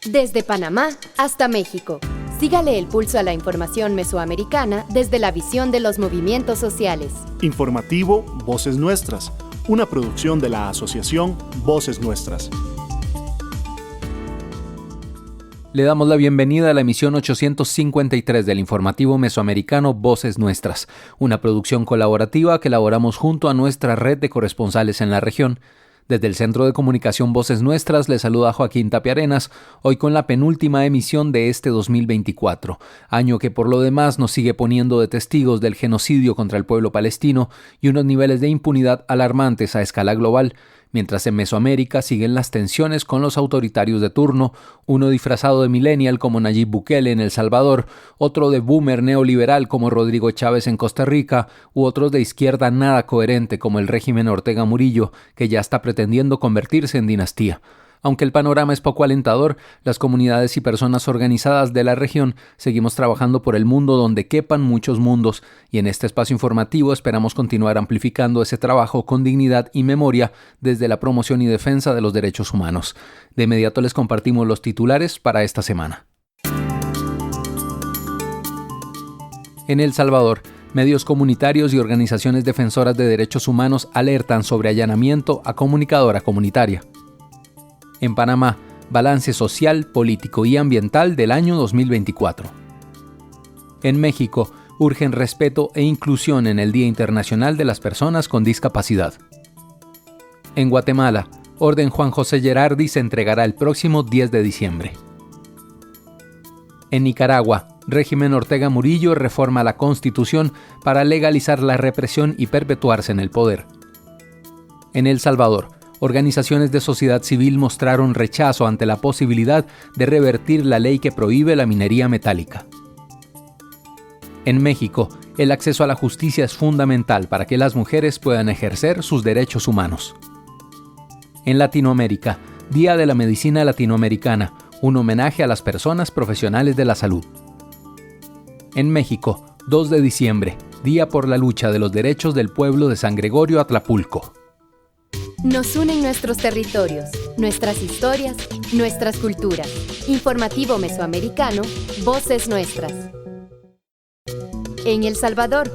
Desde Panamá hasta México. Sígale el pulso a la información mesoamericana desde la visión de los movimientos sociales. Informativo Voces Nuestras, una producción de la Asociación Voces Nuestras. Le damos la bienvenida a la emisión 853 del informativo mesoamericano Voces Nuestras, una producción colaborativa que elaboramos junto a nuestra red de corresponsales en la región. Desde el Centro de Comunicación Voces Nuestras, le saluda Joaquín Tapia Arenas, hoy con la penúltima emisión de este 2024, año que por lo demás nos sigue poniendo de testigos del genocidio contra el pueblo palestino y unos niveles de impunidad alarmantes a escala global, mientras en Mesoamérica siguen las tensiones con los autoritarios de turno, uno disfrazado de millennial como Nayib Bukele en El Salvador, otro de boomer neoliberal como Rodrigo Chávez en Costa Rica, u otros de izquierda nada coherente como el régimen Ortega Murillo, que ya está pretendiendo convertirse en dinastía. Aunque el panorama es poco alentador, las comunidades y personas organizadas de la región seguimos trabajando por el mundo donde quepan muchos mundos, y en este espacio informativo esperamos continuar amplificando ese trabajo con dignidad y memoria desde la promoción y defensa de los derechos humanos. De inmediato les compartimos los titulares para esta semana. En El Salvador, medios comunitarios y organizaciones defensoras de derechos humanos alertan sobre allanamiento a comunicadora comunitaria. En Panamá, balance social, político y ambiental del año 2024. En México, urgen respeto e inclusión en el Día Internacional de las Personas con Discapacidad. En Guatemala, Orden Juan José Gerardi se entregará el próximo 10 de diciembre. En Nicaragua, régimen Ortega Murillo reforma la Constitución para legalizar la represión y perpetuarse en el poder. En El Salvador, organizaciones de sociedad civil mostraron rechazo ante la posibilidad de revertir la ley que prohíbe la minería metálica. En México, el acceso a la justicia es fundamental para que las mujeres puedan ejercer sus derechos humanos. En Latinoamérica, Día de la Medicina Latinoamericana, un homenaje a las personas profesionales de la salud. En México, 2 de diciembre, Día por la lucha de los derechos del pueblo de San Gregorio Atlapulco. Nos unen nuestros territorios, nuestras historias, nuestras culturas. Informativo mesoamericano, Voces Nuestras. En El Salvador.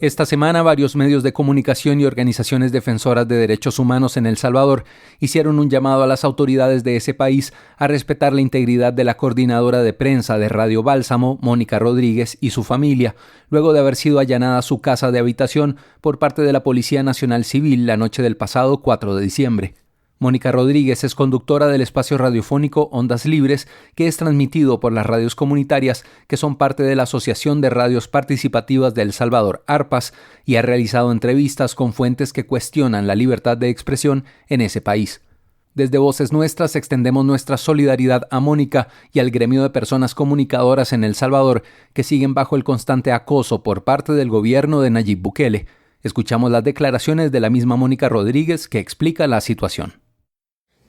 Esta semana, varios medios de comunicación y organizaciones defensoras de derechos humanos en El Salvador hicieron un llamado a las autoridades de ese país a respetar la integridad de la coordinadora de prensa de Radio Bálsamo, Mónica Rodríguez, y su familia, luego de haber sido allanada su casa de habitación por parte de la Policía Nacional Civil la noche del pasado 4 de diciembre. Mónica Rodríguez es conductora del espacio radiofónico Ondas Libres, que es transmitido por las radios comunitarias que son parte de la Asociación de Radios Participativas de El Salvador, ARPAS, y ha realizado entrevistas con fuentes que cuestionan la libertad de expresión en ese país. Desde Voces Nuestras extendemos nuestra solidaridad a Mónica y al gremio de personas comunicadoras en El Salvador que siguen bajo el constante acoso por parte del gobierno de Nayib Bukele. Escuchamos las declaraciones de la misma Mónica Rodríguez que explica la situación.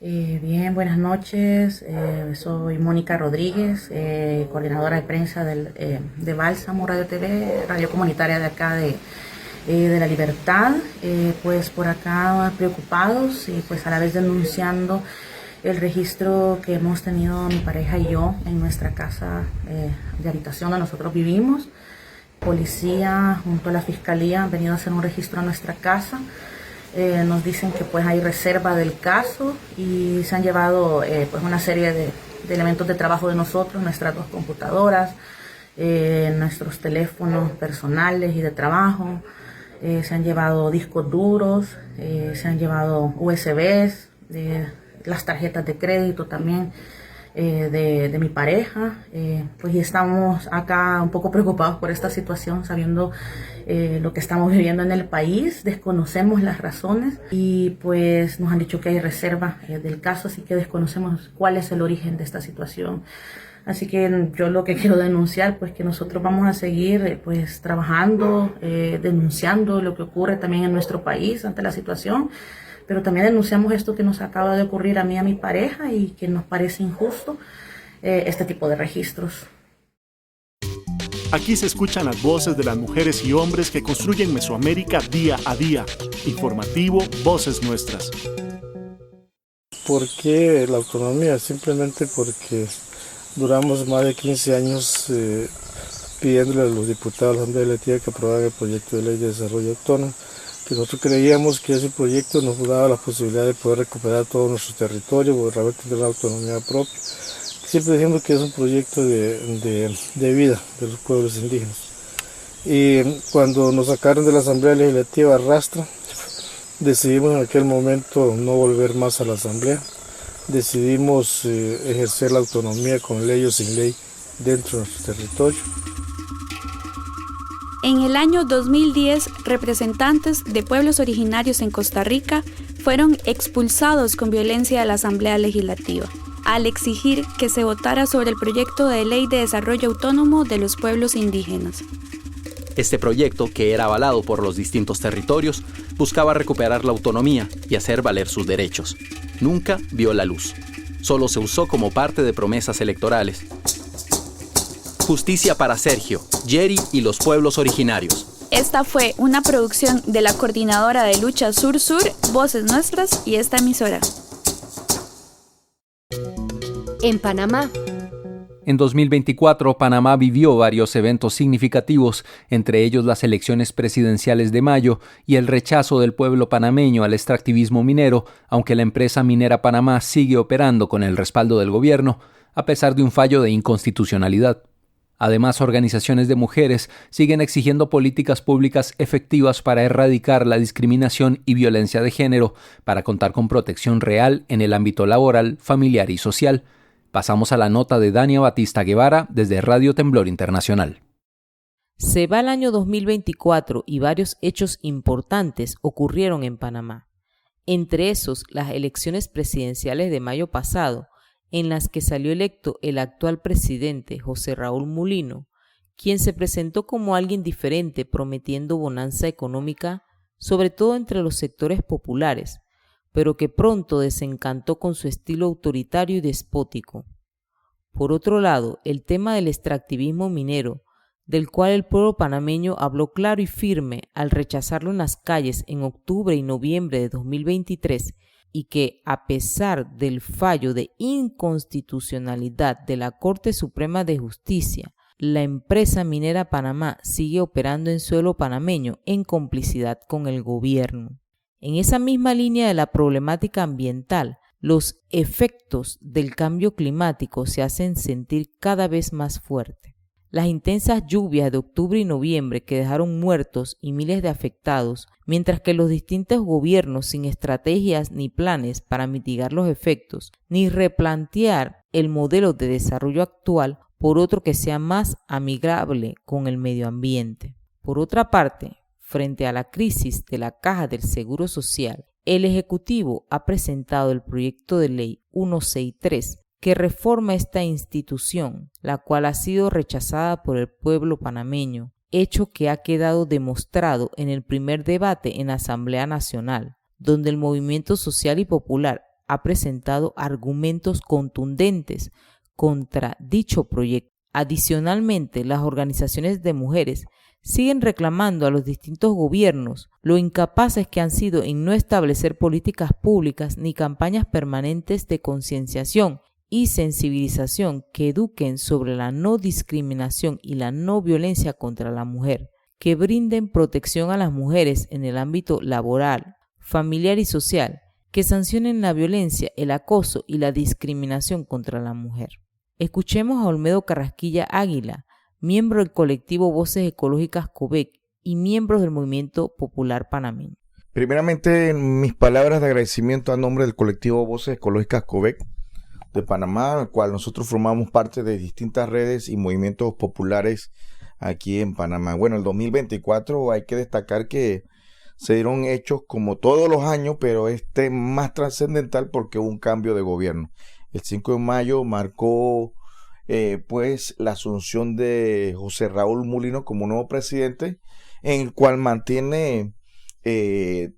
Bien, buenas noches. Soy Mónica Rodríguez, coordinadora de prensa de Bálsamo Radio TV, radio comunitaria de acá de La Libertad. Pues por acá preocupados y pues a la vez denunciando el registro que hemos tenido mi pareja y yo en nuestra casa de habitación donde nosotros vivimos. Policía junto a la fiscalía han venido a hacer un registro a nuestra casa. Nos dicen que pues hay reserva del caso y se han llevado pues una serie de elementos de trabajo de nosotros, nuestras 2 computadoras, nuestros teléfonos personales y de trabajo, se han llevado discos duros, se han llevado USBs, las tarjetas de crédito también de mi pareja, pues y estamos acá un poco preocupados por esta situación, sabiendo lo que estamos viviendo en el país, desconocemos las razones y pues nos han dicho que hay reserva del caso, así que desconocemos cuál es el origen de esta situación. Así que yo lo que quiero denunciar, pues que nosotros vamos a seguir pues trabajando, denunciando lo que ocurre también en nuestro país ante la situación, pero también denunciamos esto que nos acaba de ocurrir a mí y a mi pareja y que nos parece injusto este tipo de registros. Aquí se escuchan las voces de las mujeres y hombres que construyen Mesoamérica día a día. Informativo Voces Nuestras. ¿Por qué la autonomía? Simplemente porque duramos más de 15 años pidiéndole a los diputados de la Asamblea Legislativa que aprobaran el proyecto de ley de desarrollo autónomo, que nosotros creíamos que ese proyecto nos daba la posibilidad de poder recuperar todo nuestro territorio, o realmente tener una autonomía propia. Siempre decimos que es un proyecto de vida de los pueblos indígenas. Y cuando nos sacaron de la Asamblea Legislativa Rastra, decidimos en aquel momento no volver más a la Asamblea. Decidimos ejercer la autonomía con ley o sin ley dentro de nuestro territorio. En el año 2010, representantes de pueblos originarios en Costa Rica fueron expulsados con violencia de la Asamblea Legislativa, al exigir que se votara sobre el proyecto de ley de desarrollo autónomo de los pueblos indígenas. Este proyecto, que era avalado por los distintos territorios, buscaba recuperar la autonomía y hacer valer sus derechos. Nunca vio la luz. Solo se usó como parte de promesas electorales. Justicia para Sergio, Jerry y los pueblos originarios. Esta fue una producción de la Coordinadora de Lucha Sur-Sur, Voces Nuestras y esta emisora. En Panamá. En 2024, Panamá vivió varios eventos significativos, entre ellos las elecciones presidenciales de mayo y el rechazo del pueblo panameño al extractivismo minero, aunque la empresa minera Panamá sigue operando con el respaldo del gobierno, a pesar de un fallo de inconstitucionalidad. Además, organizaciones de mujeres siguen exigiendo políticas públicas efectivas para erradicar la discriminación y violencia de género, para contar con protección real en el ámbito laboral, familiar y social. Pasamos a la nota de Dania Batista Guevara desde Radio Temblor Internacional. Se va el año 2024 y varios hechos importantes ocurrieron en Panamá. Entre esos, las elecciones presidenciales de mayo pasado, en las que salió electo el actual presidente José Raúl Mulino, quien se presentó como alguien diferente prometiendo bonanza económica, sobre todo entre los sectores populares, pero que pronto desencantó con su estilo autoritario y despótico. Por otro lado, el tema del extractivismo minero, del cual el pueblo panameño habló claro y firme al rechazarlo en las calles en octubre y noviembre de 2023, y que, a pesar del fallo de inconstitucionalidad de la Corte Suprema de Justicia, la empresa minera Panamá sigue operando en suelo panameño en complicidad con el gobierno. En esa misma línea de la problemática ambiental, los efectos del cambio climático se hacen sentir cada vez más fuerte. Las intensas lluvias de octubre y noviembre que dejaron muertos y miles de afectados, mientras que los distintos gobiernos sin estrategias ni planes para mitigar los efectos, ni replantear el modelo de desarrollo actual por otro que sea más amigable con el medio ambiente. Por otra parte, frente a la crisis de la Caja del Seguro Social, el Ejecutivo ha presentado el proyecto de ley 163 que reforma esta institución, la cual ha sido rechazada por el pueblo panameño, hecho que ha quedado demostrado en el primer debate en la Asamblea Nacional, donde el movimiento social y popular ha presentado argumentos contundentes contra dicho proyecto. Adicionalmente, las organizaciones de mujeres siguen reclamando a los distintos gobiernos lo incapaces que han sido en no establecer políticas públicas ni campañas permanentes de concienciación y sensibilización que eduquen sobre la no discriminación y la no violencia contra la mujer, que brinden protección a las mujeres en el ámbito laboral, familiar y social, que sancionen la violencia, el acoso y la discriminación contra la mujer. Escuchemos a Olmedo Carrasquilla Águila, miembro del colectivo Voces Ecológicas COVEC y miembros del Movimiento Popular Panameño. Primeramente, mis palabras de agradecimiento a nombre del colectivo Voces Ecológicas COVEC de Panamá, al cual nosotros formamos parte de distintas redes y movimientos populares aquí en Panamá. Bueno, el 2024 hay que destacar que se dieron hechos como todos los años, pero este más trascendental porque hubo un cambio de gobierno. El 5 de mayo marcó pues la asunción de José Raúl Mulino como nuevo presidente, en el cual mantiene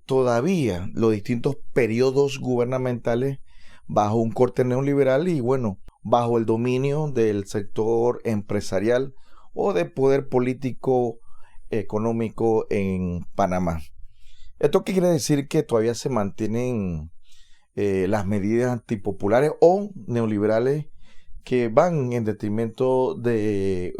todavía los distintos periodos gubernamentales bajo un corte neoliberal y bueno, bajo el dominio del sector empresarial o de poder político económico en Panamá. ¿Esto qué quiere decir? Que todavía se mantienen las medidas antipopulares o neoliberales que van en detrimento de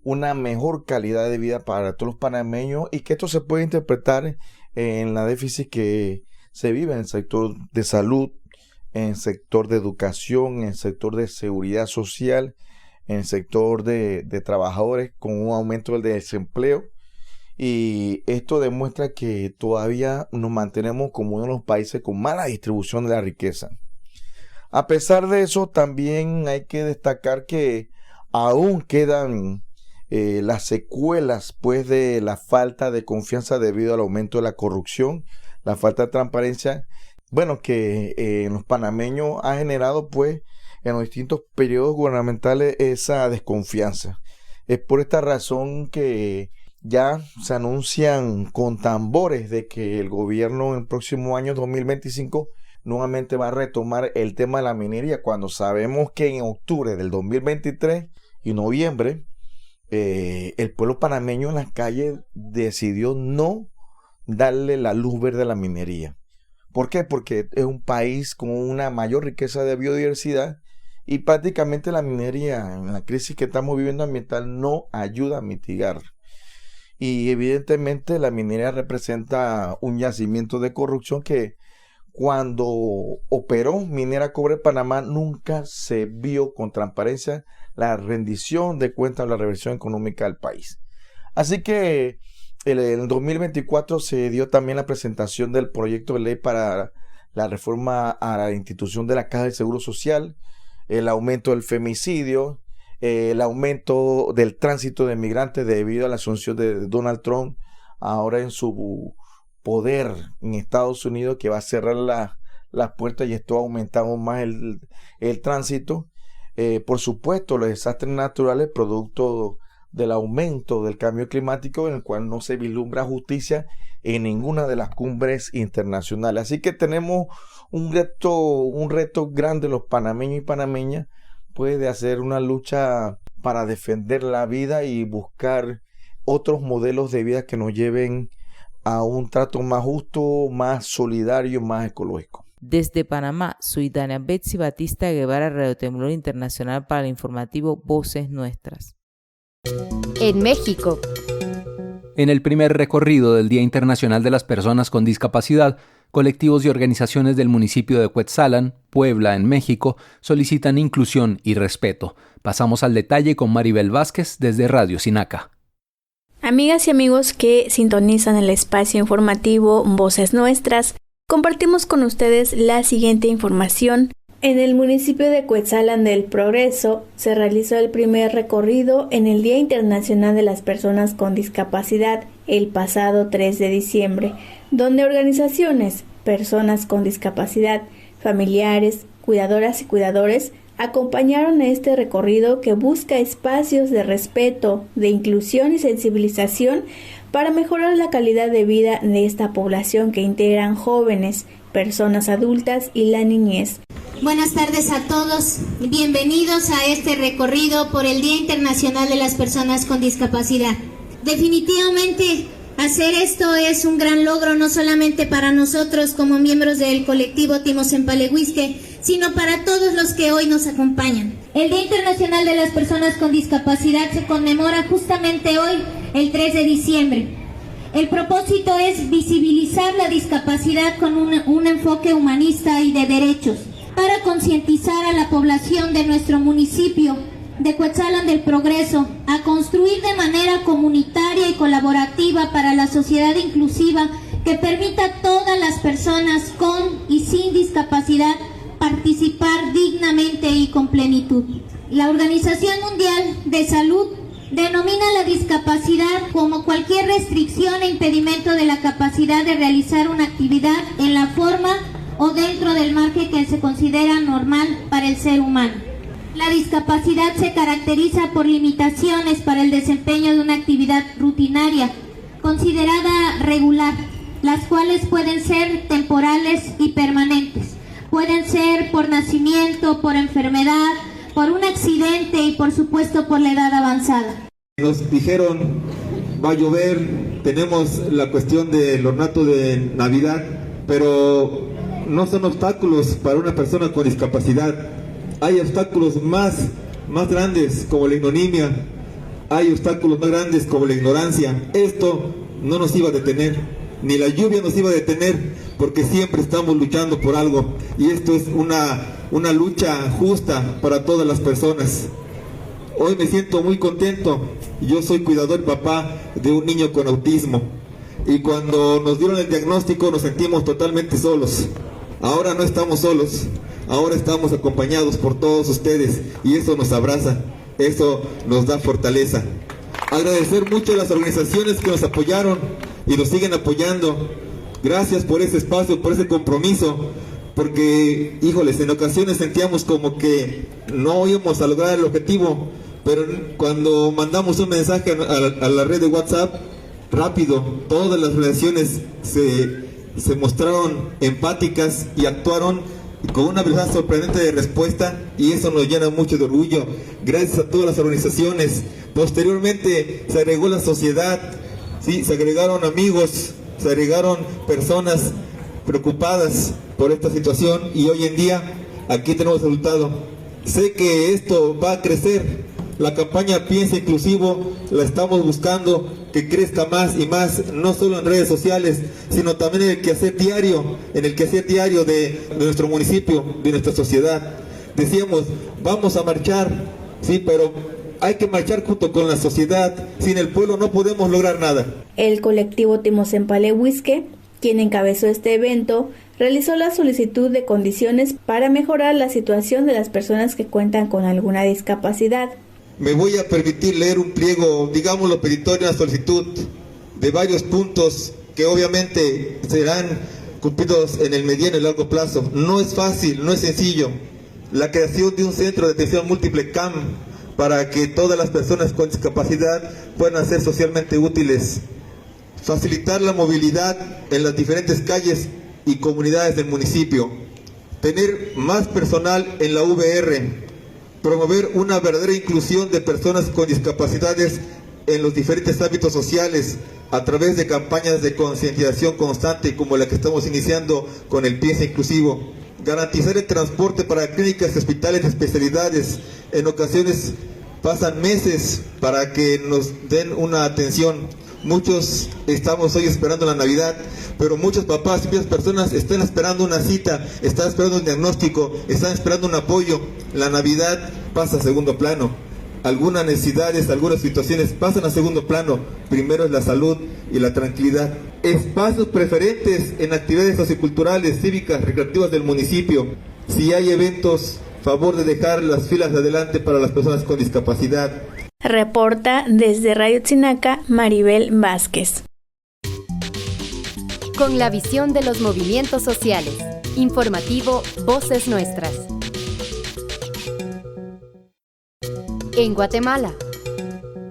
una mejor calidad de vida para todos los panameños, y que esto se puede interpretar en la déficit que se vive en el sector de salud, en el sector de educación, en el sector de seguridad social, en el sector de trabajadores, con un aumento del desempleo. Y esto demuestra que todavía nos mantenemos como uno de los países con mala distribución de la riqueza. A pesar de eso, también hay que destacar que aún quedan las secuelas pues de la falta de confianza debido al aumento de la corrupción, la falta de transparencia, bueno, que en los panameños ha generado pues en los distintos periodos gubernamentales esa desconfianza. Es por esta razón que ya se anuncian con tambores de que el gobierno en el próximo año 2025 nuevamente va a retomar el tema de la minería, cuando sabemos que en octubre del 2023 y noviembre el pueblo panameño en las calles decidió no darle la luz verde a la minería. ¿Por qué? Porque es un país con una mayor riqueza de biodiversidad y prácticamente la minería en la crisis que estamos viviendo ambiental no ayuda a mitigar. Y evidentemente la minería representa un yacimiento de corrupción que cuando operó Minera Cobre Panamá nunca se vio con transparencia la rendición de cuentas o la reversión económica del país. Así que en el 2024 se dio también la presentación del proyecto de ley para la reforma a la institución de la Caja de Seguro Social, el aumento del femicidio, el aumento del tránsito de migrantes debido a la asunción de Donald Trump ahora en su poder en Estados Unidos, que va a cerrar las puertas, y esto ha aumentado más el tránsito. Por supuesto, los desastres naturales producto del aumento del cambio climático, en el cual no se vislumbra justicia en ninguna de las cumbres internacionales. Así que tenemos un reto grande los panameños y panameñas, pues, de hacer una lucha para defender la vida y buscar otros modelos de vida que nos lleven a un trato más justo, más solidario, más ecológico. Desde Panamá, soy Dania Betsy Batista Guevara, Radio Temblor Internacional, para el informativo Voces Nuestras. En México. En el primer recorrido del Día Internacional de las Personas con Discapacidad, colectivos y organizaciones del municipio de Cuetzalan, Puebla, en México, solicitan inclusión y respeto. Pasamos al detalle con Maribel Vázquez desde Radio Sinaca. Amigas y amigos que sintonizan el espacio informativo Voces Nuestras, compartimos con ustedes la siguiente información. En el municipio de Cuetzalan del Progreso se realizó el primer recorrido en el Día Internacional de las Personas con Discapacidad el pasado 3 de diciembre, donde organizaciones, personas con discapacidad, familiares, cuidadoras y cuidadores acompañaron a este recorrido que busca espacios de respeto, de inclusión y sensibilización para mejorar la calidad de vida de esta población que integran jóvenes, personas adultas y la niñez. Buenas tardes a todos, bienvenidos a este recorrido por el Día Internacional de las Personas con Discapacidad. Definitivamente hacer esto es un gran logro, no solamente para nosotros como miembros del colectivo Timosen-Palehuisque, sino para todos los que hoy nos acompañan. El Día Internacional de las Personas con Discapacidad se conmemora justamente hoy, el 3 de diciembre. El propósito es visibilizar la discapacidad con un enfoque humanista y de derechos, para concientizar a la población de nuestro municipio de Cuetzalan del Progreso a construir de manera comunitaria y colaborativa para la sociedad inclusiva que permita a todas las personas con y sin discapacidad participar dignamente y con plenitud. La Organización Mundial de Salud denomina la discapacidad como cualquier restricción e impedimento de la capacidad de realizar una actividad en la forma o dentro del margen que se considera normal para el ser humano. La discapacidad se caracteriza por limitaciones para el desempeño de una actividad rutinaria, considerada regular, las cuales pueden ser temporales y permanentes. Pueden ser por nacimiento, por enfermedad, por un accidente y por supuesto por la edad avanzada. Nos dijeron, va a llover, tenemos la cuestión del ornato de Navidad, pero no son obstáculos para una persona con discapacidad. Hay obstáculos más grandes como la ignominia, hay obstáculos más grandes como la ignorancia. Esto no nos iba a detener, ni la lluvia nos iba a detener, porque siempre estamos luchando por algo, y esto es una lucha justa para todas las personas. Hoy me siento muy contento. Yo soy cuidador y papá de un niño con autismo, y cuando nos dieron el diagnóstico nos sentimos totalmente solos. Ahora no estamos solos, ahora estamos acompañados por todos ustedes, y eso nos abraza, eso nos da fortaleza. Agradecer mucho a las organizaciones que nos apoyaron y nos siguen apoyando. Gracias por ese espacio, por ese compromiso, porque, híjoles, en ocasiones sentíamos como que no íbamos a lograr el objetivo, pero cuando mandamos un mensaje a la red de WhatsApp, rápido, todas las relaciones se mostraron empáticas y actuaron con una verdad sorprendente de respuesta, y eso nos llena mucho de orgullo. Gracias a todas las organizaciones. Posteriormente se agregó la sociedad, ¿sí? Se agregaron amigos, se agregaron personas preocupadas por esta situación, y hoy en día aquí tenemos el resultado. Sé que esto va a crecer. La campaña Piensa Inclusivo la estamos buscando que crezca más y más, no solo en redes sociales, sino también en el quehacer diario, de nuestro municipio, de nuestra sociedad. Decíamos, vamos a marchar, sí, pero hay que marchar junto con la sociedad. Sin el pueblo no podemos lograr nada. El colectivo Timosempalehuisque, quien encabezó este evento, realizó la solicitud de condiciones para mejorar la situación de las personas que cuentan con alguna discapacidad. Me voy a permitir leer un pliego, digámoslo, petitorio, una solicitud de varios puntos que obviamente serán cumplidos en el mediano y largo plazo. No es fácil, no es sencillo. La creación de un centro de atención múltiple CAM para que todas las personas con discapacidad puedan ser socialmente útiles. Facilitar la movilidad en las diferentes calles y comunidades del municipio. Tener más personal en la VR. Promover una verdadera inclusión de personas con discapacidades en los diferentes ámbitos sociales a través de campañas de concientización constante como la que estamos iniciando con el Piensa Inclusivo. Garantizar el transporte para clínicas y hospitales de especialidades. En ocasiones pasan meses para que nos den una atención. Muchos estamos hoy esperando la Navidad, pero muchos papás y muchas personas están esperando una cita, están esperando un diagnóstico, están esperando un apoyo. La Navidad pasa a segundo plano. Algunas necesidades, algunas situaciones pasan a segundo plano. Primero es la salud y la tranquilidad. Espacios preferentes en actividades socioculturales, cívicas, recreativas del municipio. Si hay eventos, favor de dejar las filas de adelante para las personas con discapacidad. Reporta desde Radio Tzinaca, Maribel Vázquez. Con la visión de los movimientos sociales. Informativo Voces Nuestras. En Guatemala.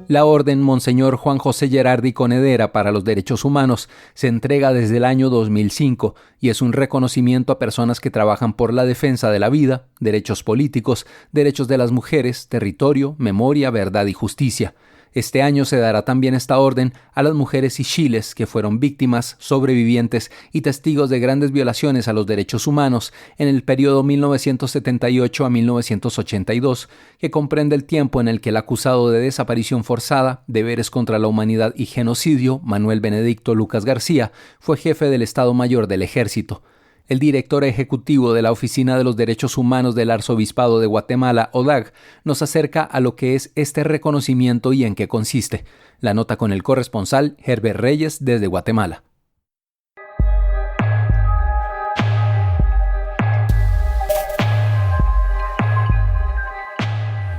La Orden Monseñor Juan José Gerardi Conedera para los Derechos Humanos se entrega desde el año 2005 y es un reconocimiento a personas que trabajan por la defensa de la vida, derechos políticos, derechos de las mujeres, territorio, memoria, verdad y justicia. Este año se dará también esta orden a las mujeres ixchiles que fueron víctimas, sobrevivientes y testigos de grandes violaciones a los derechos humanos en el periodo 1978 a 1982, que comprende el tiempo en el que el acusado de desaparición forzada, deberes contra la humanidad y genocidio, Manuel Benedicto Lucas García, fue jefe del Estado Mayor del Ejército. El director ejecutivo de la Oficina de los Derechos Humanos del Arzobispado de Guatemala, ODAG, nos acerca a lo que es este reconocimiento y en qué consiste. La nota con el corresponsal Herbert Reyes desde Guatemala.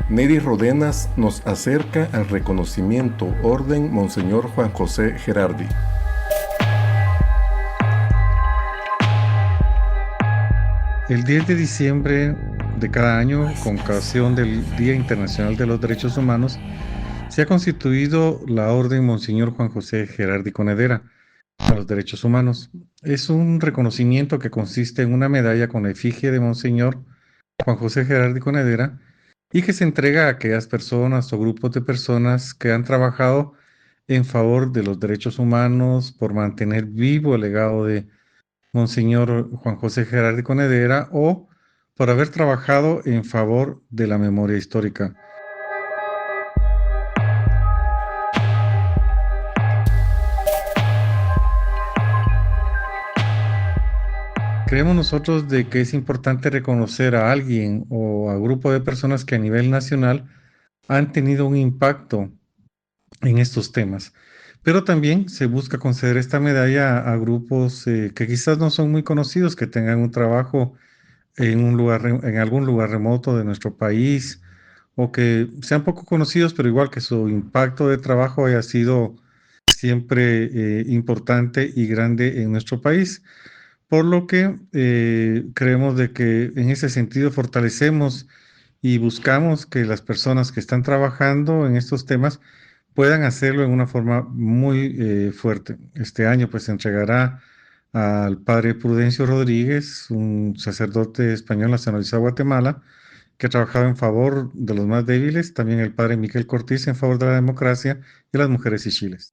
Neri Rodenas nos acerca al reconocimiento Orden Monseñor Juan José Gerardi. El 10 de diciembre de cada año, con ocasión del Día Internacional de los Derechos Humanos, se ha constituido la Orden Monseñor Juan José Gerardi Conedera a los Derechos Humanos. Es un reconocimiento que consiste en una medalla con la efigie de Monseñor Juan José Gerardi Conedera y que se entrega a aquellas personas o grupos de personas que han trabajado en favor de los derechos humanos por mantener vivo el legado de Monseñor Juan José Gerardi Conedera, o por haber trabajado en favor de la memoria histórica. Creemos nosotros de que es importante reconocer a alguien o a grupo de personas que a nivel nacional han tenido un impacto en estos temas. Pero también se busca conceder esta medalla a grupos que quizás no son muy conocidos, que tengan un trabajo en algún lugar remoto de nuestro país, o que sean poco conocidos, pero igual que su impacto de trabajo haya sido siempre importante y grande en nuestro país. Por lo que creemos de que en ese sentido fortalecemos y buscamos que las personas que están trabajando en estos temas puedan hacerlo en una forma muy fuerte. Este año pues se entregará al padre Prudencio Rodríguez, un sacerdote español nacionalizado de Guatemala, que ha trabajado en favor de los más débiles, también el padre Miquel Cortiz en favor de la democracia y las mujeres y chiles.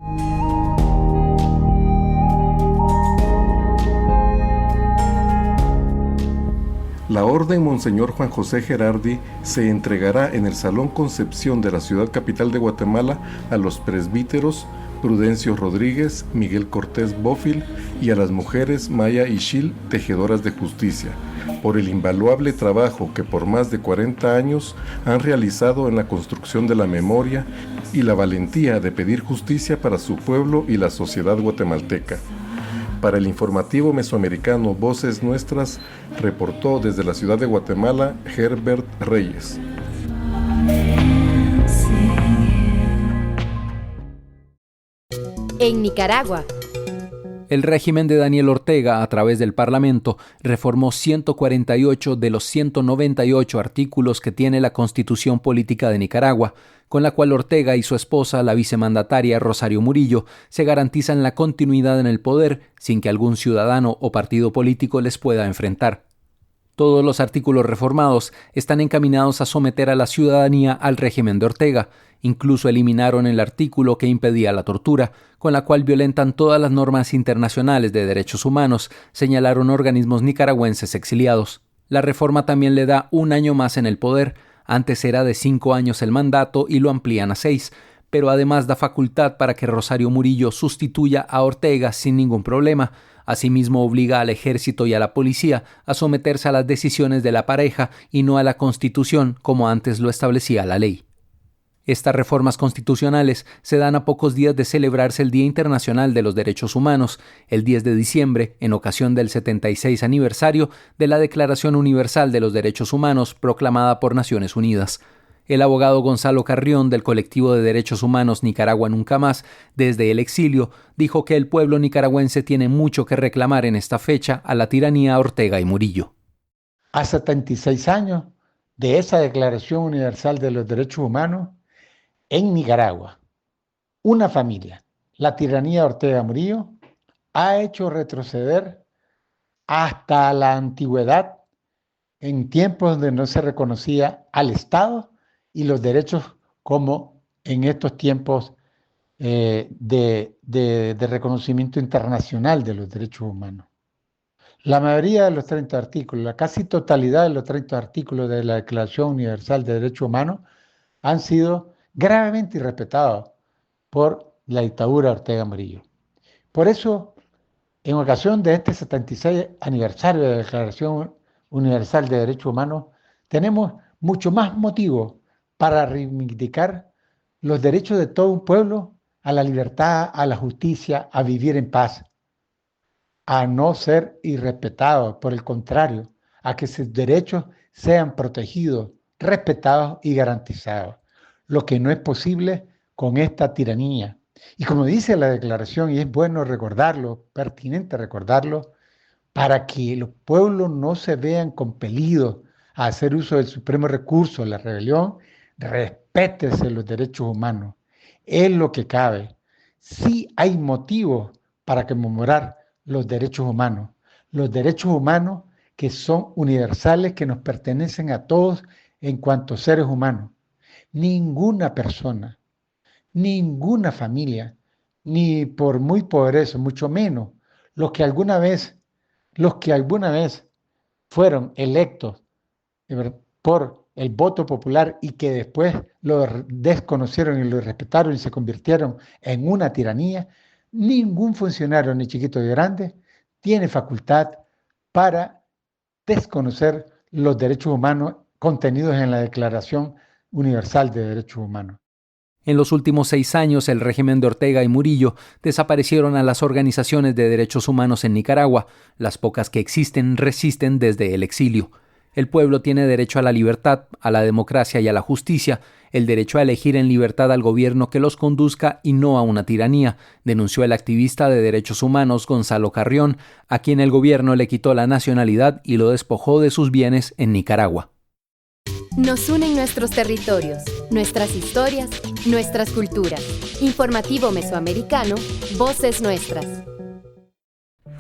La Orden Monseñor Juan José Gerardi se entregará en el Salón Concepción de la ciudad capital de Guatemala a los presbíteros Prudencio Rodríguez, Miguel Cortés Bófil y a las mujeres Maya y Shil, tejedoras de justicia, por el invaluable trabajo que por más de 40 años han realizado en la construcción de la memoria y la valentía de pedir justicia para su pueblo y la sociedad guatemalteca. Para el informativo mesoamericano Voces Nuestras, reportó desde la ciudad de Guatemala Herbert Reyes. En Nicaragua, el régimen de Daniel Ortega, a través del Parlamento, reformó 148 de los 198 artículos que tiene la Constitución Política de Nicaragua, con la cual Ortega y su esposa, la vicemandataria Rosario Murillo, se garantizan la continuidad en el poder sin que algún ciudadano o partido político les pueda enfrentar. Todos los artículos reformados están encaminados a someter a la ciudadanía al régimen de Ortega. Incluso eliminaron el artículo que impedía la tortura, con la cual violentan todas las normas internacionales de derechos humanos, señalaron organismos nicaragüenses exiliados. La reforma también le da un año más en el poder. Antes era de 5 años el mandato y lo amplían a 6, pero además da facultad para que Rosario Murillo sustituya a Ortega sin ningún problema. Asimismo, obliga al ejército y a la policía a someterse a las decisiones de la pareja y no a la Constitución, como antes lo establecía la ley. Estas reformas constitucionales se dan a pocos días de celebrarse el Día Internacional de los Derechos Humanos, el 10 de diciembre, en ocasión del 76 aniversario de la Declaración Universal de los Derechos Humanos proclamada por Naciones Unidas. El abogado Gonzalo Carrión, del colectivo de derechos humanos Nicaragua Nunca Más, desde el exilio, dijo que el pueblo nicaragüense tiene mucho que reclamar en esta fecha a la tiranía Ortega y Murillo. A 76 años de esa Declaración Universal de los Derechos Humanos, en Nicaragua, una familia, la tiranía Ortega Murillo, ha hecho retroceder hasta la antigüedad, en tiempos donde no se reconocía al Estado y los derechos como en estos tiempos de reconocimiento internacional de los derechos humanos. La mayoría de los 30 artículos, la casi totalidad de los 30 artículos de la Declaración Universal de Derechos Humanos han sido gravemente irrespetados por la dictadura Ortega Murillo. Por eso, en ocasión de este 76 aniversario de la Declaración Universal de Derechos Humanos, tenemos mucho más motivo para reivindicar los derechos de todo un pueblo a la libertad, a la justicia, a vivir en paz, a no ser irrespetados, por el contrario, a que sus derechos sean protegidos, respetados y garantizados, lo que no es posible con esta tiranía. Y como dice la declaración, y es bueno recordarlo, pertinente recordarlo, para que los pueblos no se vean compelidos a hacer uso del supremo recurso, la rebelión, respétese los derechos humanos. Es lo que cabe. Sí hay motivos para conmemorar los derechos humanos que son universales, que nos pertenecen a todos en cuanto seres humanos. Ninguna persona, ninguna familia, ni por muy poderoso, mucho menos los que alguna vez los que alguna vez fueron electos por el voto popular y que después lo desconocieron y lo respetaron y se convirtieron en una tiranía, ningún funcionario, ni chiquito ni grande, tiene facultad para desconocer los derechos humanos contenidos en la Declaración Universal de Derechos Humanos. En los últimos 6 años, el régimen de Ortega y Murillo desaparecieron a las organizaciones de derechos humanos en Nicaragua. Las pocas que existen resisten desde el exilio. El pueblo tiene derecho a la libertad, a la democracia y a la justicia, el derecho a elegir en libertad al gobierno que los conduzca y no a una tiranía, denunció el activista de derechos humanos Gonzalo Carrión, a quien el gobierno le quitó la nacionalidad y lo despojó de sus bienes en Nicaragua. Nos unen nuestros territorios, nuestras historias, nuestras culturas. Informativo Mesoamericano, Voces Nuestras.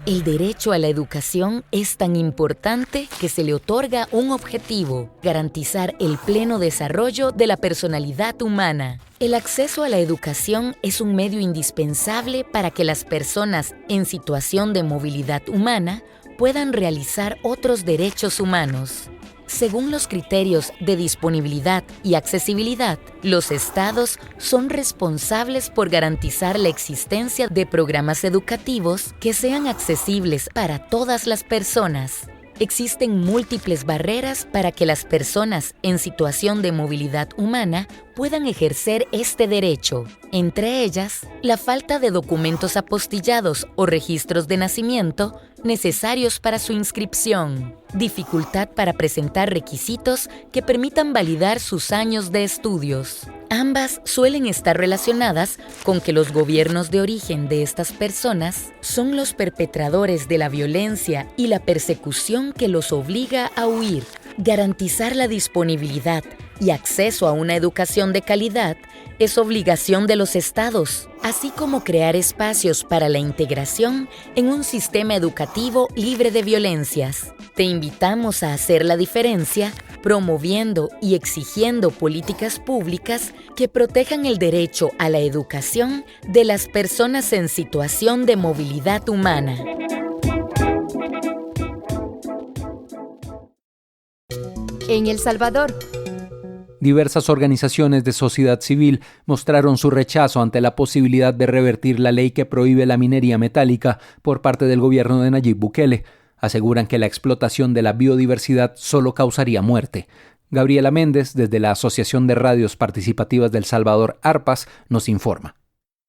El derecho a la educación es tan importante que se le otorga un objetivo: garantizar el pleno desarrollo de la personalidad humana. El acceso a la educación es un medio indispensable para que las personas en situación de movilidad humana puedan realizar otros derechos humanos. Según los criterios de disponibilidad y accesibilidad, los estados son responsables por garantizar la existencia de programas educativos que sean accesibles para todas las personas. Existen múltiples barreras para que las personas en situación de movilidad humana puedan ejercer este derecho. Entre ellas, la falta de documentos apostillados o registros de nacimiento necesarios para su inscripción, dificultad para presentar requisitos que permitan validar sus años de estudios. Ambas suelen estar relacionadas con que los gobiernos de origen de estas personas son los perpetradores de la violencia y la persecución que los obliga a huir. Garantizar la disponibilidad y acceso a una educación de calidad es obligación de los estados, así como crear espacios para la integración en un sistema educativo libre de violencias. Te invitamos a hacer la diferencia promoviendo y exigiendo políticas públicas que protejan el derecho a la educación de las personas en situación de movilidad humana. En El Salvador, diversas organizaciones de sociedad civil mostraron su rechazo ante la posibilidad de revertir la ley que prohíbe la minería metálica por parte del gobierno de Nayib Bukele. Aseguran que la explotación de la biodiversidad solo causaría muerte. Gabriela Méndez, desde la Asociación de Radios Participativas del Salvador, ARPAS, nos informa.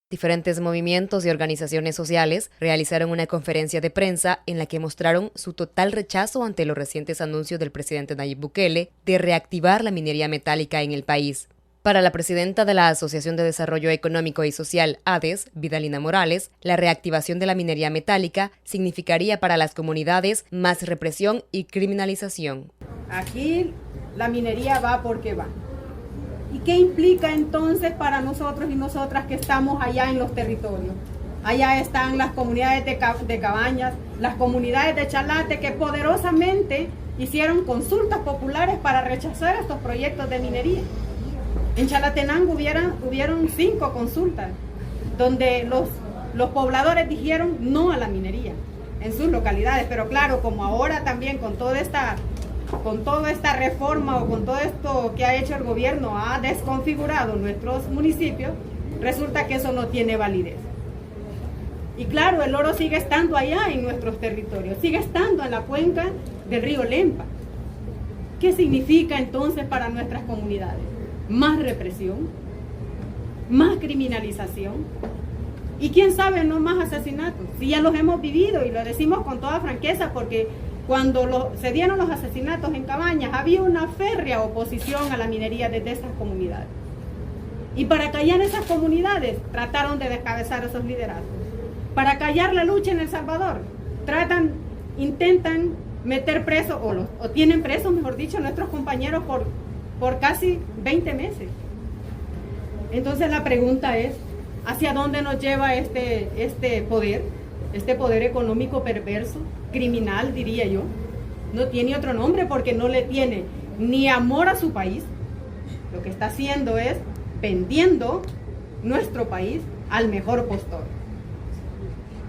Diferentes movimientos y organizaciones sociales realizaron una conferencia de prensa en la que mostraron su total rechazo ante los recientes anuncios del presidente Nayib Bukele de reactivar la minería metálica en el país. Para la presidenta de la Asociación de Desarrollo Económico y Social, ADES, Vidalina Morales, la reactivación de la minería metálica significaría para las comunidades más represión y criminalización. Aquí la minería va porque va. ¿Y qué implica entonces para nosotros y nosotras que estamos allá en los territorios? Allá están las comunidades de Cabañas, las comunidades de Chalate, que poderosamente hicieron consultas populares para rechazar estos proyectos de minería. En Chalatenango hubieron 5 consultas donde los pobladores dijeron no a la minería en sus localidades, pero claro, como ahora también con toda esta reforma o con todo esto que ha hecho el gobierno ha desconfigurado nuestros municipios, resulta que eso no tiene validez. Y claro, el oro sigue estando allá en nuestros territorios, sigue estando en la cuenca del río Lempa. ¿Qué significa entonces para nuestras comunidades? Más represión, más criminalización y quién sabe, no más asesinatos. Si ya los hemos vivido y lo decimos con toda franqueza porque cuando se dieron los asesinatos en Cabañas había una férrea oposición a la minería desde estas comunidades. Y para callar esas comunidades trataron de descabezar esos liderazgos. Para callar la lucha en El Salvador intentan meter presos o tienen presos, mejor dicho, a nuestros compañeros por casi 20 meses. Entonces la pregunta es, ¿hacia dónde nos lleva este poder económico perverso, criminal, diría yo? No tiene otro nombre porque no le tiene ni amor a su país. Lo que está haciendo es vendiendo nuestro país al mejor postor.